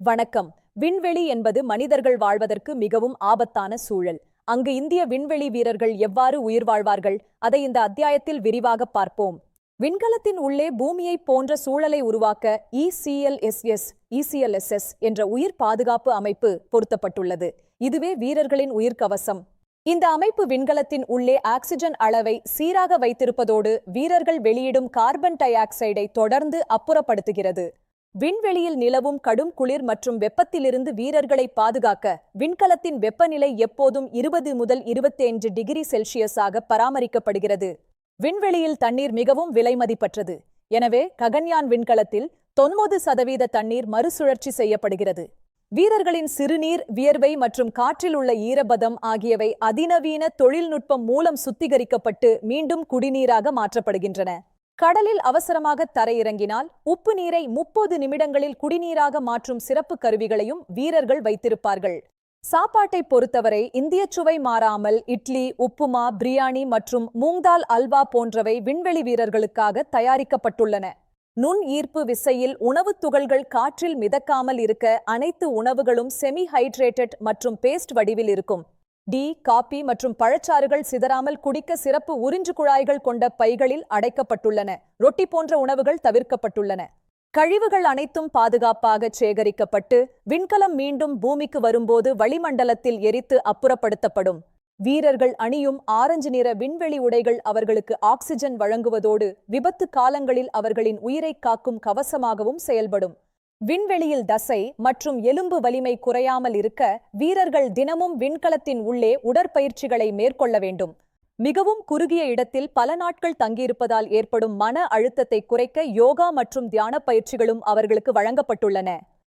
வணக்கம். விண்வெளி என்பது மனிதர்கள் வாழ்வதற்கு மிகவும் ஆபத்தான சூழல். அங்கு இந்திய விண்வெளி வீரர்கள் எவ்வாறு உயிர் வாழ்வார்கள், அதை இந்த அத்தியாயத்தில் விரிவாக பார்ப்போம். விண்கலத்தின் உள்ளே பூமியைப் போன்ற சூழலை உருவாக்க ECLSS என்ற உயிர் பாதுகாப்பு அமைப்பு பொருத்தப்பட்டுள்ளது. இதுவே வீரர்களின் உயிர்க்கவசம். இந்த அமைப்பு விண்கலத்தின் உள்ளே ஆக்சிஜன் அளவை சீராக வைத்திருப்பதோடு வீரர்கள் வெளியிடும் கார்பன் டை ஆக்சைடை தொடர்ந்து அப்புறப்படுத்துகிறது. விண்வெளியில் நிலவும் கடும் குளிர் மற்றும் வெப்பத்திலிருந்து வீரர்களை பாதுகாக்க விண்கலத்தின் வெப்பநிலை எப்போதும் 20 முதல் 25 டிகிரி செல்சியஸாக பராமரிக்கப்படுகிறது. விண்வெளியில் தண்ணீர் மிகவும் விலைமதிப்பற்றது. எனவே ககன்யான் விண்கலத்தில் 90% தண்ணீர் மறுசுழற்சி செய்யப்படுகிறது. வீரர்களின் சிறுநீர், வியர்வை மற்றும் காற்றில் உள்ள ஈரப்பதம் ஆகியவை அதிநவீன தொழில்நுட்பம் மூலம் சுத்திகரிக்கப்பட்டு மீண்டும் குடிநீராக மாற்றப்படுகின்றன. கடலில் அவசரமாக தரையிறங்கினால் உப்பு நீரை 30 நிமிடங்களில் குடிநீராக மாற்றும் சிறப்பு கருவிகளையும் வீரர்கள் வைத்திருப்பார்கள். சாப்பாட்டை பொறுத்தவரை இந்திய சுவை மாறாமல் இட்லி, உப்புமா, பிரியாணி மற்றும் மூங்தால் அல்வா போன்றவை விண்வெளி வீரர்களுக்காக தயாரிக்கப்பட்டுள்ளன. நுண் ஈர்ப்பு விசையில் உணவுத் துகள்கள் காற்றில் மிதக்காமல் இருக்க அனைத்து உணவுகளும் செமி ஹைட்ரேட்டட் மற்றும் பேஸ்ட் வடிவில் இருக்கும். டீ, காபி மற்றும் பழச்சாறுகள் சிதறாமல் குடிக்க சிறப்பு உறிஞ்சு குழாய்கள் கொண்ட பைகளில் அடைக்கப்பட்டுள்ளன. ரொட்டி போன்ற உணவுகள் தவிர்க்கப்பட்டுள்ளன. கழிவுகள் அனைத்தும் பாதுகாப்பாக சேகரிக்கப்பட்டு விண்கலம் மீண்டும் பூமிக்கு வரும்போது வளிமண்டலத்தில் எரித்து அப்புறப்படுத்தப்படும். வீரர்கள் அணியும் ஆரஞ்சு நிற விண்வெளி உடைகள் அவர்களுக்கு ஆக்சிஜன் வழங்குவதோடு விபத்து காலங்களில் அவர்களின் உயிரை காக்கும் கவசமாகவும் செயல்படும். விண்வெளியில் தசை மற்றும் எலும்பு வலிமை குறையாமல் இருக்க வீரர்கள் தினமும் விண்கலத்தின் உள்ளே உடற்பயிற்சிகளை மேற்கொள்ள வேண்டும். மிகவும் குறுகிய இடத்தில் பல நாட்கள் தங்கியிருப்பதால் ஏற்படும் மன அழுத்தத்தை குறைக்க யோகா மற்றும் தியான பயிற்சிகளும் அவர்களுக்கு வழங்கப்பட்டுள்ளன.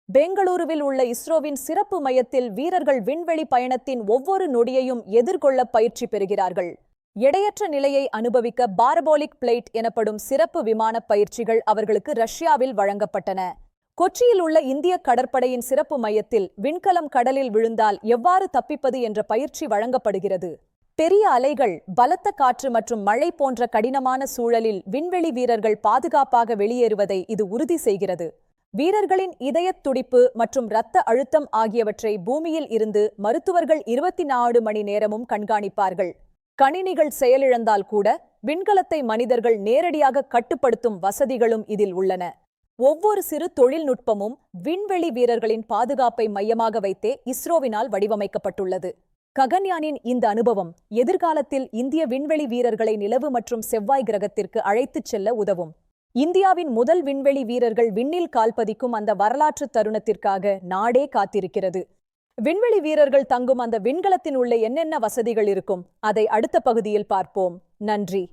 பெங்களூருவில் உள்ள இஸ்ரோவின் சிறப்பு மையத்தில் வீரர்கள் விண்வெளி பயணத்தின் ஒவ்வொரு நொடியையும் எதிர்கொள்ள பயிற்சி பெறுகிறார்கள். எடையற்ற நிலையை அனுபவிக்க பாரபோலிக் பிளேட் எனப்படும் சிறப்பு விமான பயிற்சிகள் அவர்களுக்கு ரஷ்யாவில் வழங்கப்பட்டன. கொச்சியில் உள்ள இந்திய கடற்படையின் சிறப்பு மையத்தில் விண்கலம் கடலில் விழுந்தால் எவ்வாறு தப்பிப்பது என்ற பயிற்சி வழங்கப்படுகிறது. பெரிய அலைகள், பலத்த காற்று மற்றும் மழை போன்ற கடினமான சூழலில் விண்வெளி வீரர்கள் பாதுகாப்பாக வெளியேறுவதை இது உறுதி செய்கிறது. வீரர்களின் இதயத் துடிப்பு மற்றும் இரத்த அழுத்தம் ஆகியவற்றை பூமியில் இருந்து மருத்துவர்கள் 24 மணி நேரமும் கண்காணிப்பார்கள். கணினிகள் செயலிழந்தால் கூட விண்கலத்தை மனிதர்கள் நேரடியாக கட்டுப்படுத்தும் வசதிகளும் இதில் உள்ளன. ஒவ்வொரு சிறு தொழில்நுட்பமும் விண்வெளி வீரர்களின் பாதுகாப்பை மையமாக வைத்தே இஸ்ரோவினால் வடிவமைக்கப்பட்டுள்ளது. ககன்யானின் இந்த அனுபவம் எதிர்காலத்தில் இந்திய விண்வெளி வீரர்களை நிலவு மற்றும் செவ்வாய் கிரகத்திற்கு அழைத்துச் செல்ல உதவும். இந்தியாவின் முதல் விண்வெளி வீரர்கள் விண்ணில் கால்பதிக்கும் அந்த வரலாற்று தருணத்திற்காக நாடே காத்திருக்கிறது. விண்வெளி வீரர்கள் தங்கும் அந்த விண்கலத்தின் உள்ளே என்னென்ன வசதிகள் இருக்கும், அதை அடுத்த பகுதியில் பார்ப்போம். நன்றி.